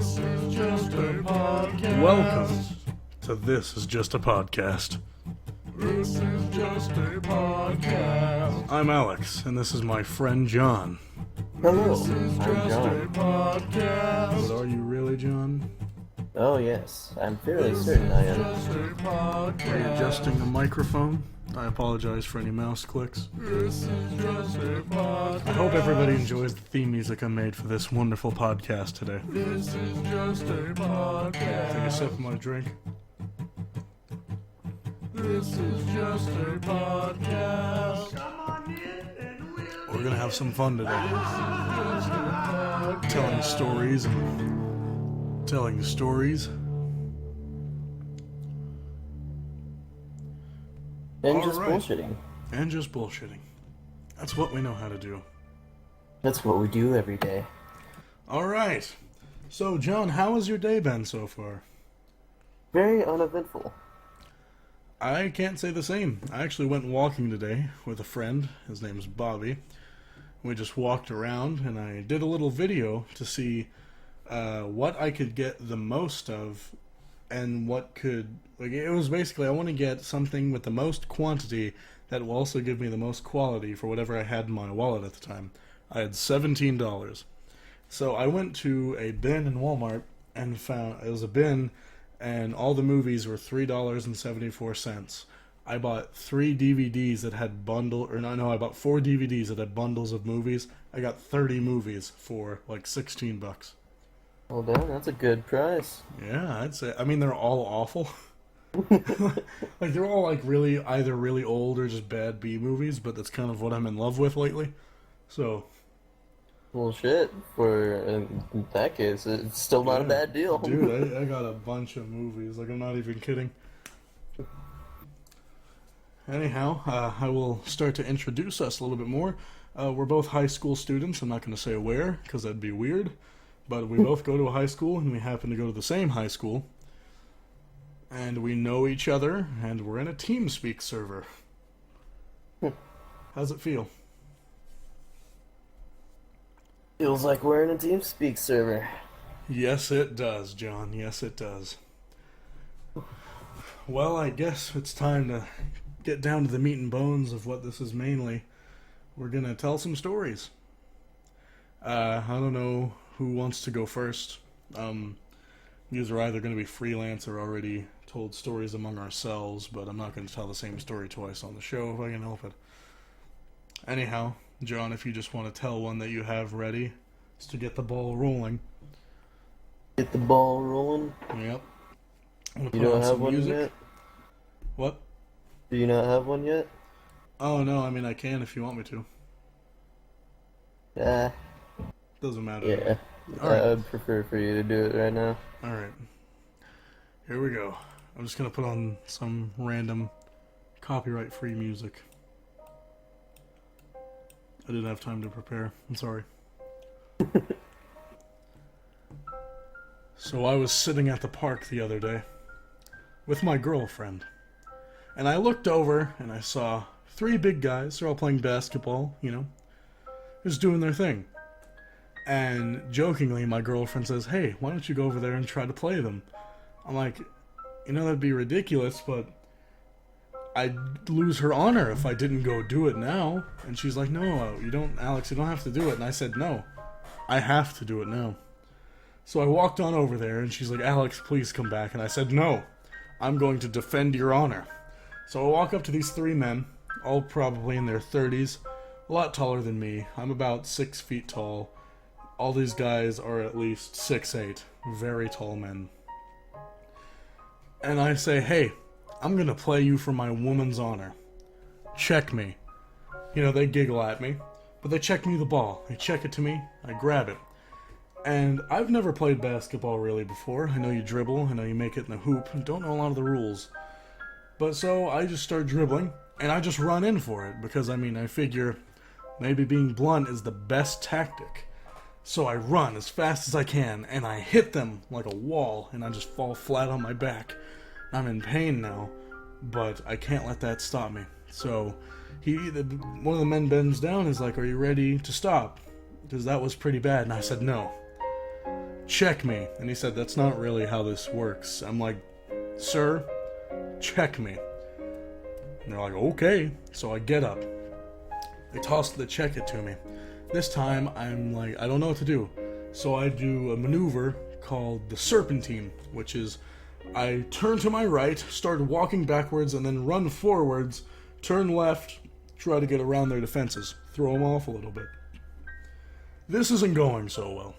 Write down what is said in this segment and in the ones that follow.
This is just a podcast. Welcome to This Is Just a Podcast. This is just a podcast. I'm Alex, and this is my friend John. Hello, This is I'm just a John. podcast. But are you really, John? Oh yes, I'm fairly certain I am. Just a Are you podcast. adjusting the microphone? I apologize for any mouse clicks. This is just a podcast. I hope everybody enjoys the theme music I made for this wonderful podcast today. This is just a podcast. Take a sip of my drink. This is just a podcast. We're gonna have some fun today. Telling stories and telling stories. And All just right. bullshitting. And just bullshitting. That's what we know how to do. That's what we do every day. Alright. So, John, how has your day been so far? Very uneventful. I can't say the same. I actually went walking today with a friend. His name's Bobby. We just walked around, and I did a little video to see what I could get the most of, and what could... Like, it was basically, I want to get something with the most quantity that will also give me the most quality for whatever I had in my wallet at the time. I had $17. So I went to a bin in Walmart and found... It was a bin... and all the movies were $3.74. I bought 3 DVDs that had I bought 4 DVDs that had bundles of movies. I got 30 movies for like $16. Well done, that's a good price. Yeah, I'd say. I mean, they're all awful. Like, they're all like either really old or just bad B movies, but that's kind of what I'm in love with lately. So, Well shit, in that case, it's still not a bad deal. dude, I got a bunch of movies. Like, I'm not even kidding. Anyhow, I will start to introduce us a little bit more. We're both high school students. I'm not going to say where, because that'd be weird. But we both go to a high school, and we happen to go to the same high school. And we know each other, and we're in a TeamSpeak server. How's it feel? Feels like we're in a TeamSpeak server. Yes, it does, John. Yes, it does. Well, I guess it's time to get down to the meat and bones of what this is mainly. We're going to tell some stories. I don't know who wants to go first. These are either going to be freelance or already told stories among ourselves, but I'm not going to tell the same story twice on the show if I can help it. Anyhow, John, if you just want to tell one that you have ready, just to get the ball rolling. Get the ball rolling. Yep. I'm gonna You put on don't have some one music. yet? What? Do you not have one yet? Oh no, I mean I can if you want me to. Yeah. Doesn't matter. Yeah. Alright. I'd prefer for you to do it right now. Alright. Here we go. I'm just gonna put on some random copyright free music. I didn't have time to prepare. I'm sorry. So I was sitting at the park the other day with my girlfriend. And I looked over and I saw 3 big guys. They're all playing basketball, just doing their thing. And jokingly, my girlfriend says, "Hey, why don't you go over there and try to play them?" I'm like, that'd be ridiculous, but I'd lose her honor if I didn't go do it now. And she's like, "No, you don't, Alex, you don't have to do it." And I said, "No, I have to do it now." So I walked on over there, and she's like, "Alex, please come back." And I said, "No, I'm going to defend your honor." So I walk up to these 3 men, all probably in their 30s, a lot taller than me. I'm about 6 feet tall. All these guys are at least 6'8", very tall men. And I say, "Hey, I'm gonna play you for my woman's honor. Check me." They giggle at me, but they check me the ball. They check it to me, I grab it. And I've never played basketball really before. I know you dribble, I know you make it in the hoop, I don't know a lot of the rules. But so I just start dribbling, and I just run in for it, because I figure maybe being blunt is the best tactic. So I run as fast as I can, and I hit them like a wall, and I just fall flat on my back. I'm in pain now, but I can't let that stop me. So one of the men bends down and is like, "Are you ready to stop? Because that was pretty bad." And I said, "No." check me. And he said, that's not really how this works. I'm like, sir, check me. And they're like, okay. So I get up. They toss the check it to me. This time, I'm like, I don't know what to do. So I do a maneuver called the Serpentine, which is I turn to my right, start walking backwards, and then run forwards, turn left, try to get around their defenses, throw them off a little bit. This isn't going so well.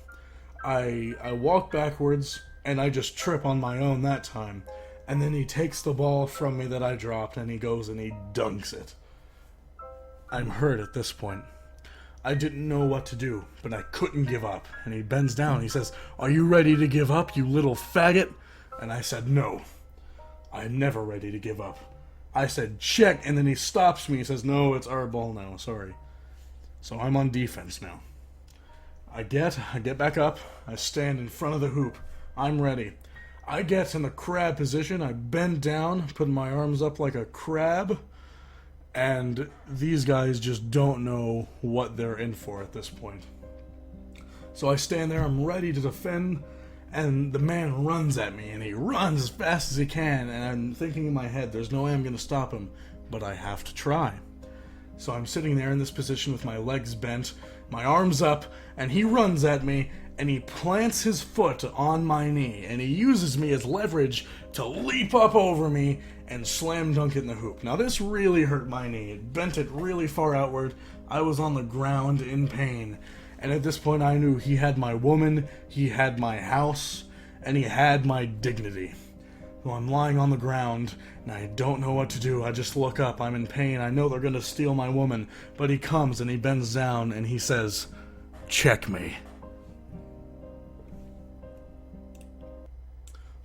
I walk backwards, and I just trip on my own that time. And then he takes the ball from me that I dropped, and he goes and he dunks it. I'm hurt at this point. I didn't know what to do, but I couldn't give up. And he bends down, he says, "Are you ready to give up, you little faggot?" And I said, "No. I'm never ready to give up." I said, "Check," and then he stops me, he says, "No, it's our ball now, sorry." So I'm on defense now. I get back up, I stand in front of the hoop. I'm ready. I get in the crab position, I bend down, put my arms up like a crab, and these guys just don't know what they're in for at this point. So I stand there, I'm ready to defend, and the man runs at me, and he runs as fast as he can, and I'm thinking in my head, there's no way I'm going to stop him, but I have to try. So I'm sitting there in this position with my legs bent, my arms up, and he runs at me, and he plants his foot on my knee, and he uses me as leverage to leap up over me and slam dunk it in the hoop. Now this really hurt my knee. It bent it really far outward. I was on the ground in pain. And at this point I knew he had my woman, he had my house, and he had my dignity. So I'm lying on the ground, and I don't know what to do. I just look up. I'm in pain. I know they're going to steal my woman. But he comes, and he bends down, and he says, "Check me."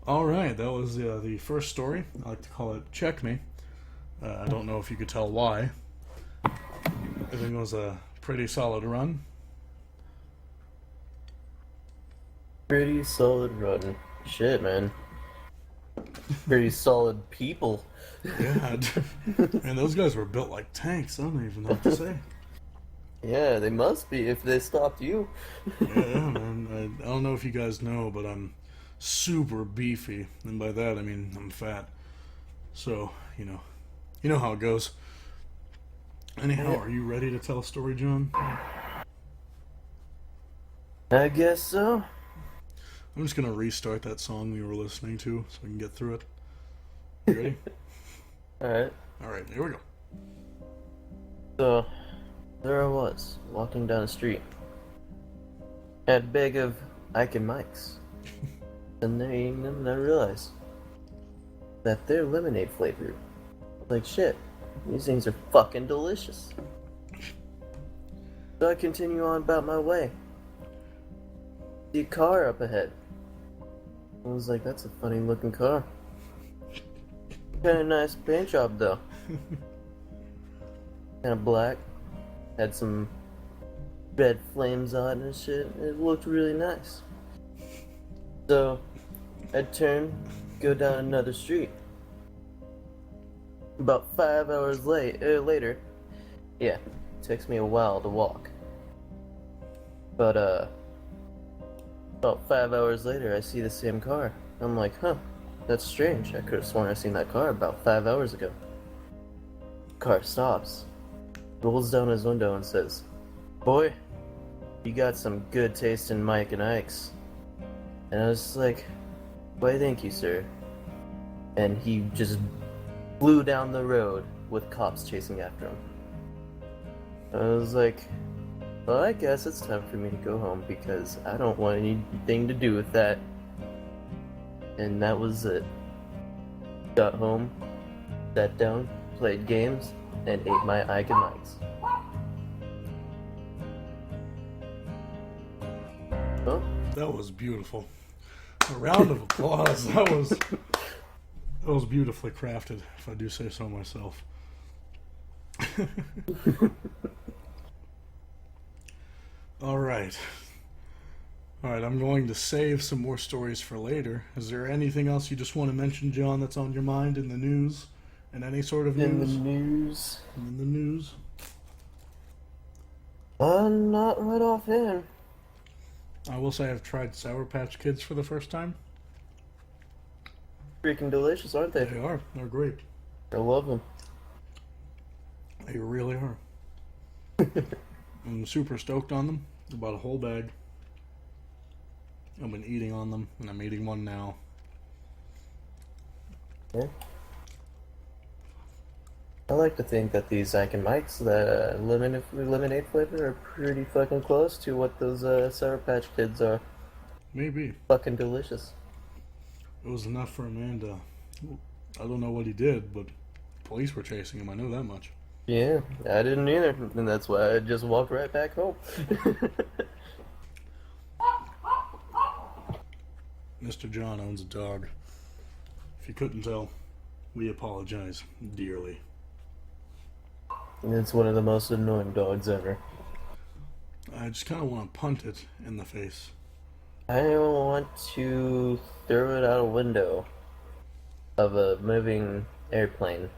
Alright, that was the first story. I like to call it Check Me. I don't know if you could tell why. I think it was a pretty solid run. Pretty solid run. Shit, man. Pretty solid people. Yeah, and those guys were built like tanks. I don't even know what to say. Yeah, they must be if they stopped you. Yeah, man. I don't know if you guys know, but I'm super beefy, and by that I mean I'm fat. So, you know how it goes. Anyhow, are you ready to tell a story, John? I guess so. I'm just gonna restart that song we were listening to so we can get through it. You ready? Alright. Alright, here we go. So, there I was, walking down the street. Had a bag of Ike and Mike's. And then I realized that they're lemonade flavored. Like, shit, these things are fucking delicious. So I continue on about my way. See a car up ahead. I was like, that's a funny looking car. Kinda nice paint job though. Kinda black. Had some red flames on it and shit. It looked really nice. So, I turn, go down another street. About 5 hours later, yeah, it takes me a while to walk. But, about 5 hours later, I see the same car. I'm like, huh, that's strange. I could have sworn I seen that car about 5 hours ago. Car stops, rolls down his window and says, "Boy, you got some good taste in Mike and Ike's." And I was just like, "Why, thank you, sir." And he just flew down the road with cops chasing after him. I was like, well, I guess it's time for me to go home because I don't want anything to do with that. And that was it. Got home, sat down, played games, and ate my Ike and Mike's. Oh, That was beautiful. A round of applause. That was beautifully crafted, if I do say so myself. Alright, I'm going to save some more stories for later. Is there anything else you just want to mention, John, that's on your mind in the news? In any sort of news? in the news? In the news? Not right offhand. I will say I've tried Sour Patch Kids for the first time. Freaking delicious, aren't they? They are. They're great. I love them. They really are. I'm super stoked on them. About a whole bag. I've been eating on them, and I'm eating one now. Yeah. I like to think that these Ike and Mikes, the lemonade flavor, are pretty fucking close to what those Sour Patch Kids are. Maybe. Fucking delicious. It was enough for Amanda. I don't know what he did, but police were chasing him. I know that much. Yeah, I didn't either, and that's why I just walked right back home. Mr. John owns a dog. If you couldn't tell, we apologize dearly. And it's one of the most annoying dogs ever. I just kind of want to punt it in the face. I want to throw it out a window of a moving airplane.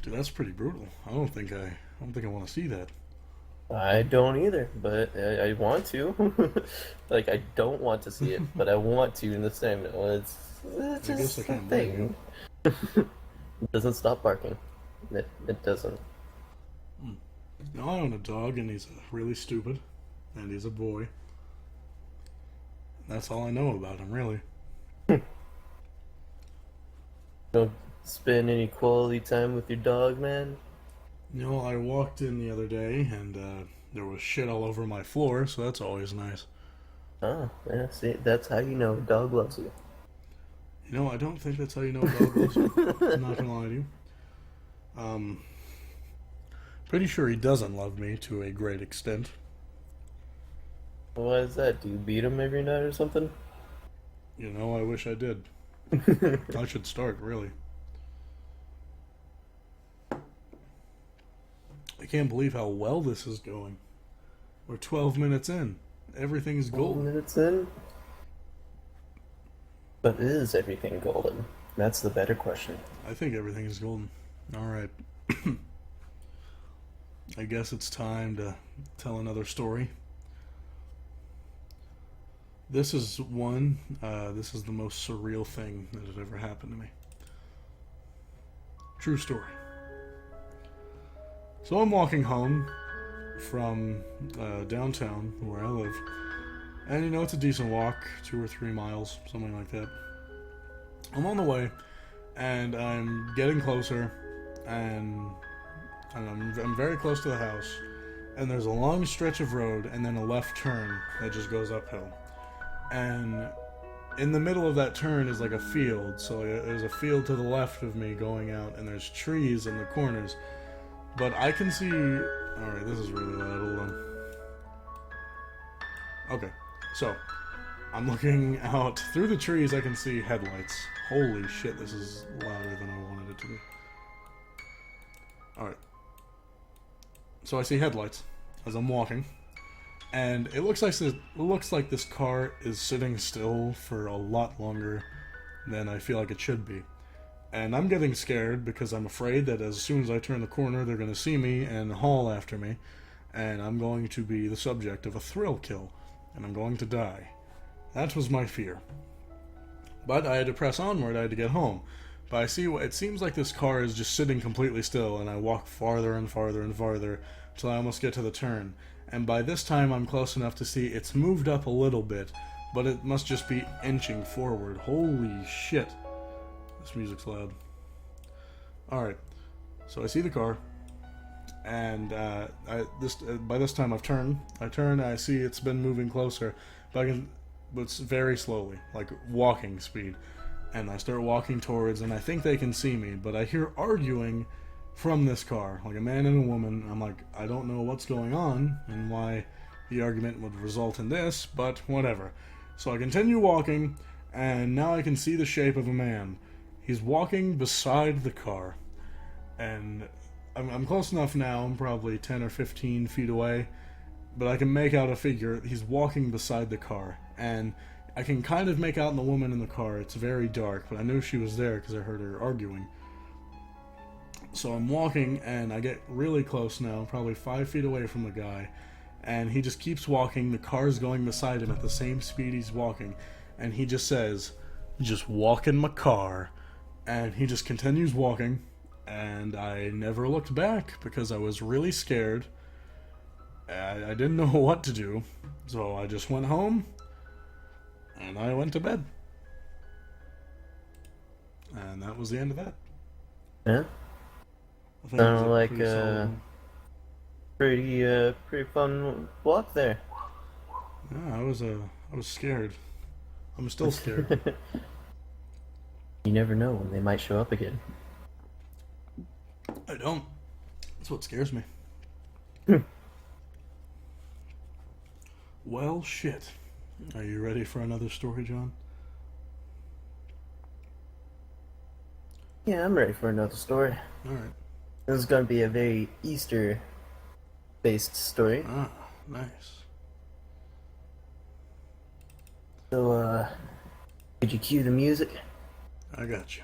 Dude, that's pretty brutal. I don't think I want to see that. I don't either, but I want to. Like, I don't want to see it, but I want to in the same. It's I guess just I a can't blame thing. It doesn't stop barking. It doesn't. Now I own a dog, and he's really stupid, and he's a boy. That's all I know about him, really. Don't spend any quality time with your dog, man. You know, I walked in the other day, and there was shit all over my floor, so that's always nice. Oh, yeah, see, that's how you know a dog loves you. You know, I don't think that's how you know a dog loves you. I'm not gonna lie to you. Pretty sure he doesn't love me to a great extent. Why is that? Do you beat him every night or something? You know, I wish I did. I should start, really. I can't believe how well this is going. We're 12 minutes in. Everything's 12 golden. minutes in? But is everything golden? That's the better question. I think everything is golden. Alright. I guess it's time to tell another story. This is one. This is the most surreal thing that has ever happened to me. True story. So I'm walking home from downtown where I live. And you know, it's a decent walk, 2 or 3 miles, something like that. I'm on the way, and I'm getting closer, and I'm very close to the house, and there's a long stretch of road, and then a left turn that just goes uphill. And in the middle of that turn is like a field, so there's a field to the left of me going out, and there's trees in the corners. But I can see... Alright, this is really loud, hold on. Okay, so, I'm looking out through the trees, I can see headlights. Holy shit, this is louder than I wanted it to be. Alright. So I see headlights as I'm walking. And it looks like this car is sitting still for a lot longer than I feel like it should be. And I'm getting scared because I'm afraid that as soon as I turn the corner, they're going to see me and haul after me. And I'm going to be the subject of a thrill kill. And I'm going to die. That was my fear. But I had to press onward, I had to get home. But I see it seems like this car is just sitting completely still, and I walk farther and farther and farther till I almost get to the turn. And by this time I'm close enough to see it's moved up a little bit, but it must just be inching forward. Holy shit. This music's loud. Alright, so I see the car, and by this time I've turned. I turn, and I see it's been moving closer, but it's very slowly, like walking speed. And I start walking towards, and I think they can see me, but I hear arguing from this car, like a man and a woman. I'm like, I don't know what's going on and why the argument would result in this, but whatever. So I continue walking, and now I can see the shape of a man. He's walking beside the car, and I'm close enough now. I'm probably 10 or 15 feet away, but I can make out a figure. He's walking beside the car, and I can kind of make out the woman in the car. It's very dark, but I knew she was there because I heard her arguing. So I'm walking, and I get really close now, probably 5 feet away from the guy, And he just keeps walking. The car's going beside him at the same speed he's walking. And he just says, "Just walk in my car." And he just continues walking. And I never looked back because I was really scared. I didn't know what to do. So I just went home. And I went to bed. And that was the end of that. Yeah? I think it was Sounded a like pretty solid- pretty fun walk there. Yeah, I was scared. I'm still scared. You never know when they might show up again. I don't. That's what scares me. Well, shit. Are you ready for another story, John? Yeah, I'm ready for another story. Alright. This is gonna be a very Easter-based story. Ah, nice. So, could you cue the music? I got you.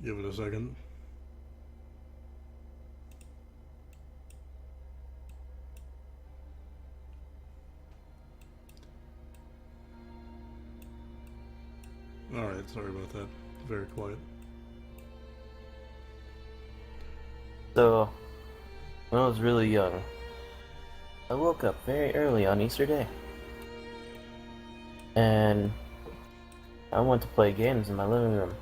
Give it a second. Alright, sorry about that. Very quiet. So, when I was really young, I woke up very early on Easter Day. And I went to play games in my living room.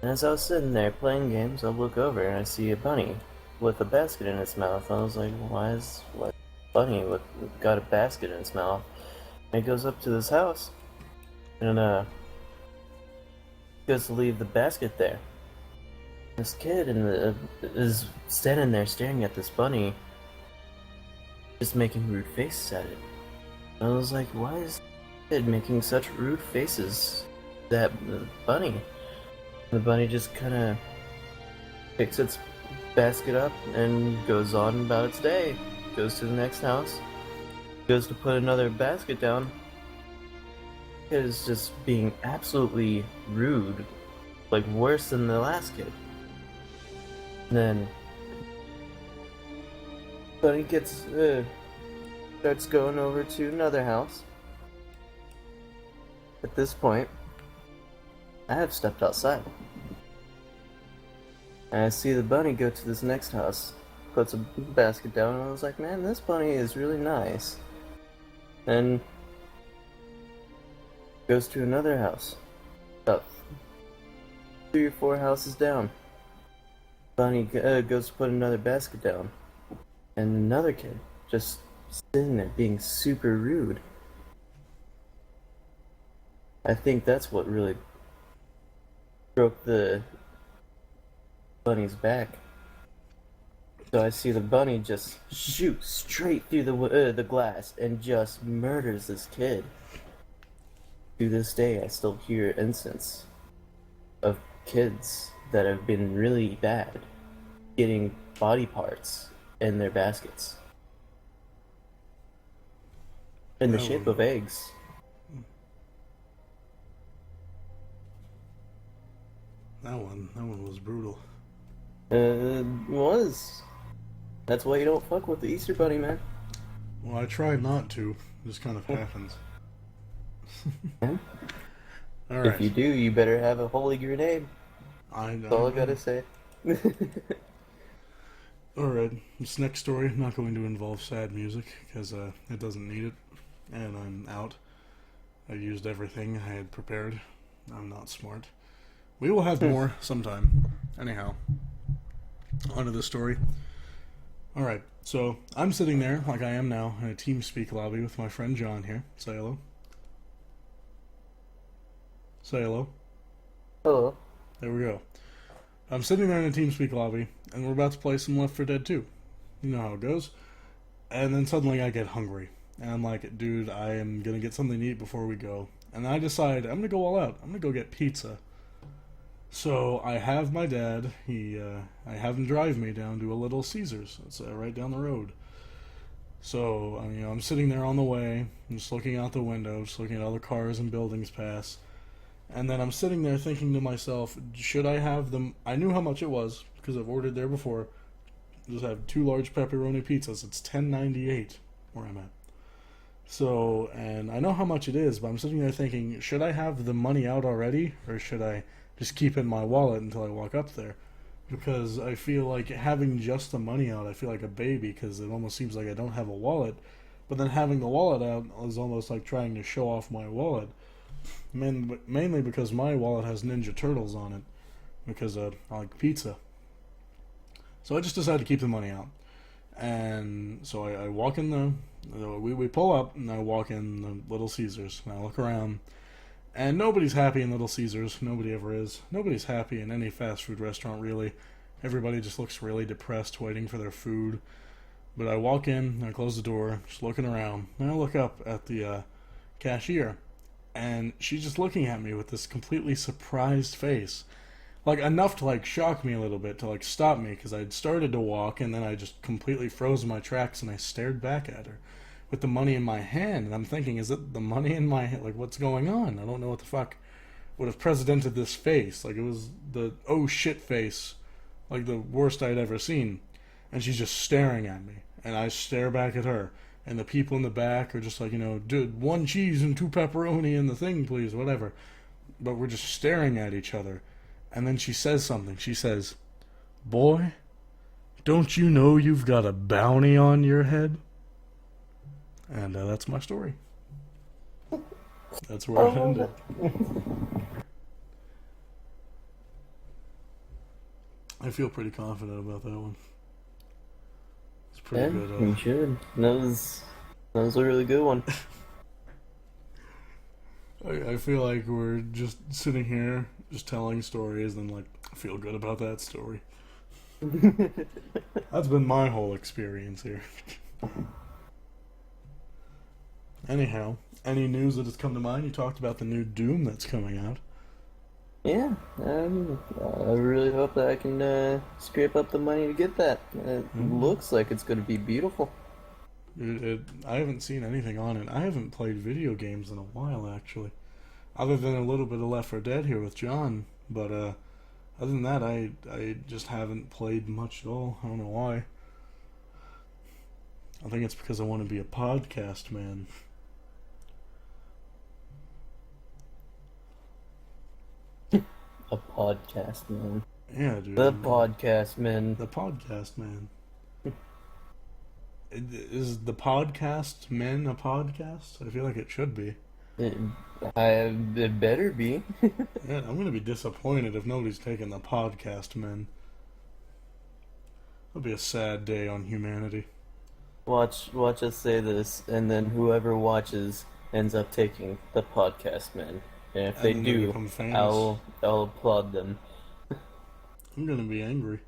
And as I was sitting there playing games, I look over and I see a bunny with a basket in its mouth. I was like, why is bunny got a basket in its mouth? And it goes up to this house and goes to leave the basket there. This kid is standing there staring at this bunny, just making rude faces at it. And I was like, why is the kid making such rude faces at the bunny? The bunny just kind of picks its basket up and goes on about its day. Goes to the next house, goes to put another basket down. Kid is just being absolutely rude, like worse than the last kid. And then bunny starts going over to another house. At this point, I have stepped outside. And I see the bunny go to this next house, puts a basket down, and I was like, man, this bunny is really nice. And goes to another house, about 3 or 4 houses down. Bunny goes to put another basket down. And another kid just sitting there being super rude. I think that's what really broke the bunny's back. So I see the bunny just shoot straight through the glass and just murders this kid. To this day, I still hear instances of kids that have been really bad getting body parts in their baskets in the shape of eggs. That one was brutal. It was. That's why you don't fuck with the Easter Bunny, man. Well, I tried not to. It just kind of happens. Alright. If you do, you better have a holy grenade. That's all I gotta say. Alright, this next story, not going to involve sad music, because it doesn't need it, and I'm out. I used everything I had prepared. I'm not smart. We will have more sometime. Anyhow, on to the story. Alright, so I'm sitting there, like I am now, in a TeamSpeak lobby with my friend John here. Say hello. Say hello. Hello. There we go. I'm sitting there in a TeamSpeak lobby, and we're about to play some Left 4 Dead 2. You know how it goes. And then suddenly I get hungry. And I'm like, dude, I am going to get something to eat before we go. And I decide, I'm going to go all out. I'm going to go get pizza. So I have my dad, I have him drive me down to a Little Caesars. It's right down the road. So, I'm sitting there on the way, I'm just looking out the window, just looking at all the cars and buildings pass. And then I'm sitting there thinking to myself, should I have them? I knew how much it was because I've ordered there before. Just have 2 large pepperoni pizzas. It's $10.98 where I'm at. So, and I know how much it is, but I'm sitting there thinking, should I have the money out already, or should I just keep it in my wallet until I walk up there? Because I feel like having just the money out, I feel like a baby, because it almost seems like I don't have a wallet. But then having the wallet out is almost like trying to show off my wallet. Mainly because my wallet has Ninja Turtles on it, because I like pizza. So I just decided to keep the money out. And so I walk in we pull up, and I walk in the Little Caesars, and I look around, and nobody's happy in Little Caesars. Nobody ever is. Nobody's happy in any fast food restaurant, really. Everybody just looks really depressed, waiting for their food. But I walk in, and I close the door, just looking around, and I look up at the cashier, and she's just looking at me with this completely surprised face. Like, enough to, like, shock me a little bit, to, like, stop me, because I'd started to walk, and then I just completely froze in my tracks, and I stared back at her with the money in my hand, and I'm thinking, is it the money in my hand? Like, what's going on? I don't know what the fuck would have precedented this face. Like, it was the oh shit face, like the worst I'd ever seen. And she's just staring at me, and I stare back at her, and the people in the back are just like, dude, 1 cheese and 2 pepperoni in the thing, please, whatever. But we're just staring at each other. And then she says something. She says, "Boy, don't you know you've got a bounty on your head?" And that's my story. That's where it ended. I feel pretty confident about that one. It's pretty good. You should. That was a really good one. I feel like we're just sitting here, just telling stories, and like, I feel good about that story. That's been my whole experience here. Anyhow, any news that has come to mind? You talked about the new Doom that's coming out. Yeah, I really hope that I can scrape up the money to get that. It looks like it's going to be beautiful. I haven't seen anything on it. I haven't played video games in a while, actually. Other than a little bit of Left 4 Dead here with John. But other than that, I just haven't played much at all. I don't know why. I think it's because I want to be a podcast man. A podcast man. Yeah, dude. The podcast man. The podcast man. Is the podcast men a podcast? I feel like it should be. It better be. Yeah, I'm gonna be disappointed if nobody's taking the podcast men. It'll be a sad day on humanity. Watch us say this, and then whoever watches ends up taking the podcast man. And if they And then they do, become famous. I'll applaud them. I'm gonna be angry.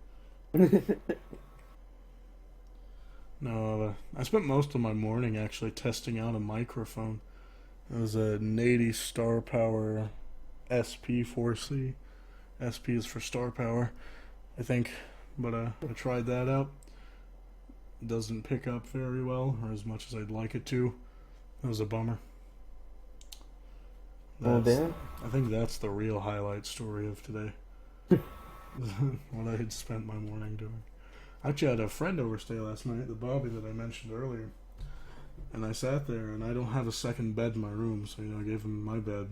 No, I spent most of my morning actually testing out a microphone. It was a Nady Star Power SP4C. SP is for Star Power, I think. But I tried that out. It doesn't pick up very well, or as much as I'd like it to. It was a bummer. Oh, damn. I think that's the real highlight story of today. What I had spent my morning doing. I actually had a friend overstay last night, the Bobby that I mentioned earlier. And I sat there, and I don't have a second bed in my room, so I gave him my bed.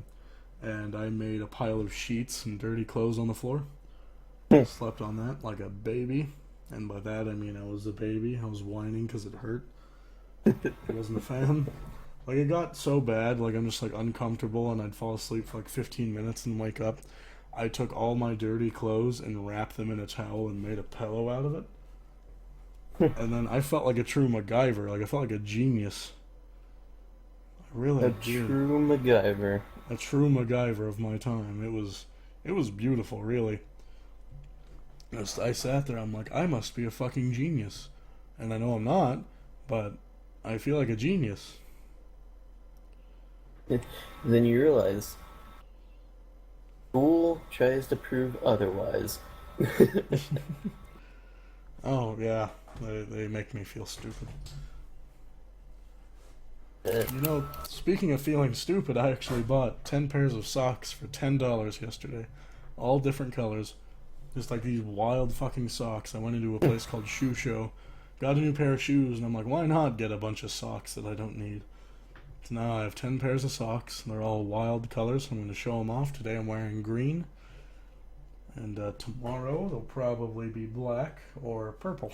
And I made a pile of sheets and dirty clothes on the floor. Slept on that like a baby. And by that I mean I was a baby. I was whining because it hurt. I wasn't a fan. Like, it got so bad, like, I'm just, like, uncomfortable, and I'd fall asleep for, like, 15 minutes and wake up. I took all my dirty clothes and wrapped them in a towel and made a pillow out of it. And then I felt like a true MacGyver. Like, I felt like a genius. I really did. True MacGyver. A true MacGyver of my time. It was beautiful, really. I sat there, I'm like, I must be a fucking genius. And I know I'm not, but I feel like a genius. Then you realize, fool tries to prove otherwise. Oh, yeah. They make me feel stupid. You know, speaking of feeling stupid, I actually bought 10 pairs of socks for $10 yesterday. All different colors. Just like these wild fucking socks. I went into a place called Shoe Show, got a new pair of shoes, and I'm like, why not get a bunch of socks that I don't need? So now I have 10 pairs of socks, and they're all wild colors. I'm going to show them off. Today I'm wearing green. And tomorrow they'll probably be black or purple.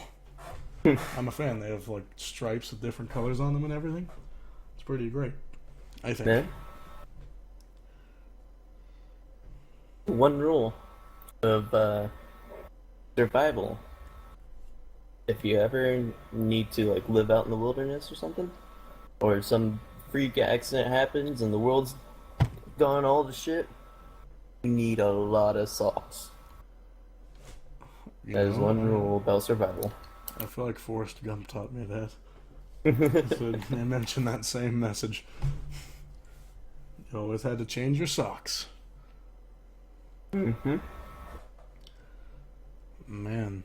I'm a fan. They have like stripes with different colors on them and everything. It's pretty great, I think. Man. One rule of survival. If you ever need to like live out in the wilderness or something, or some freak accident happens and the world's gone all to shit, you need a lot of socks. You That is know, one rule about survival. I feel like Forrest Gump taught me that. So they mentioned that same message. You always had to change your socks. Mm-hmm. Man.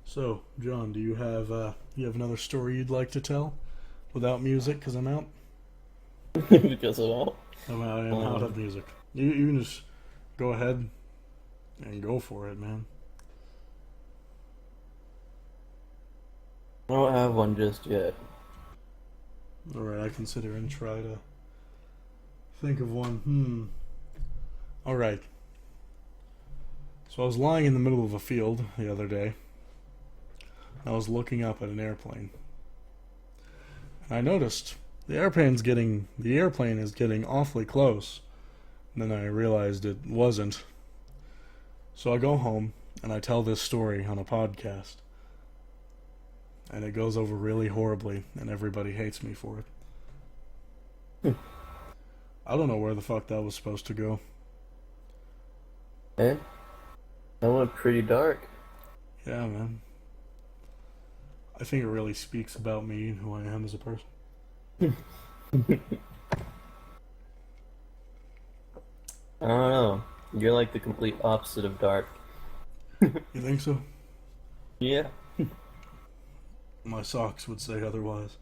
So, John, do you have another story you'd like to tell without music? Because I'm out. Because of all. I am out of music. You can just go ahead and go for it, man. I don't have one just yet. Alright, I can sit here and try to think of one. Alright. So I was lying in the middle of a field the other day. I was looking up at an airplane. And I noticed the airplane is getting awfully close. And then I realized it wasn't. So I go home and I tell this story on a podcast. And it goes over really horribly, and everybody hates me for it. I don't know where the fuck that was supposed to go. Eh? That went pretty dark. Yeah, man. I think it really speaks about me and who I am as a person. I don't know. You're like the complete opposite of dark. You think so? Yeah. My socks would say otherwise.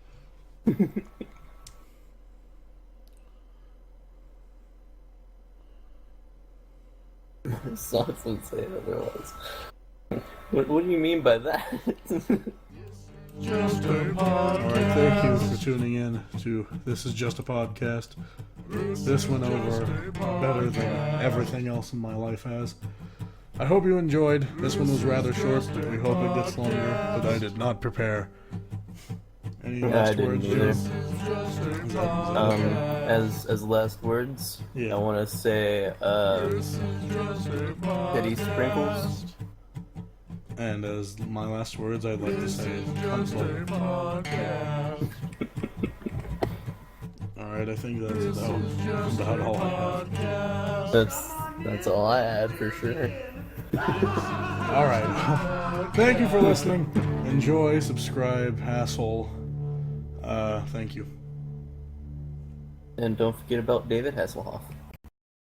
Socks would say otherwise. What do you mean by that? Just a Alright, thank you podcast. for tuning in to This Is Just a Podcast. This went over better than everything else in my life has. I hope you enjoyed. This one was rather short, but we hope it gets longer, but I did not prepare. Any I last didn't words, either. Joe? As last words, Yeah. I want to say, pity sprinkles. And as my last words, I'd like to say, Hunsel. Alright, I think that's about all I have. That's all I had for sure. Alright. Thank you for listening. Enjoy, subscribe, asshole. Thank you. And don't forget about David Hasselhoff.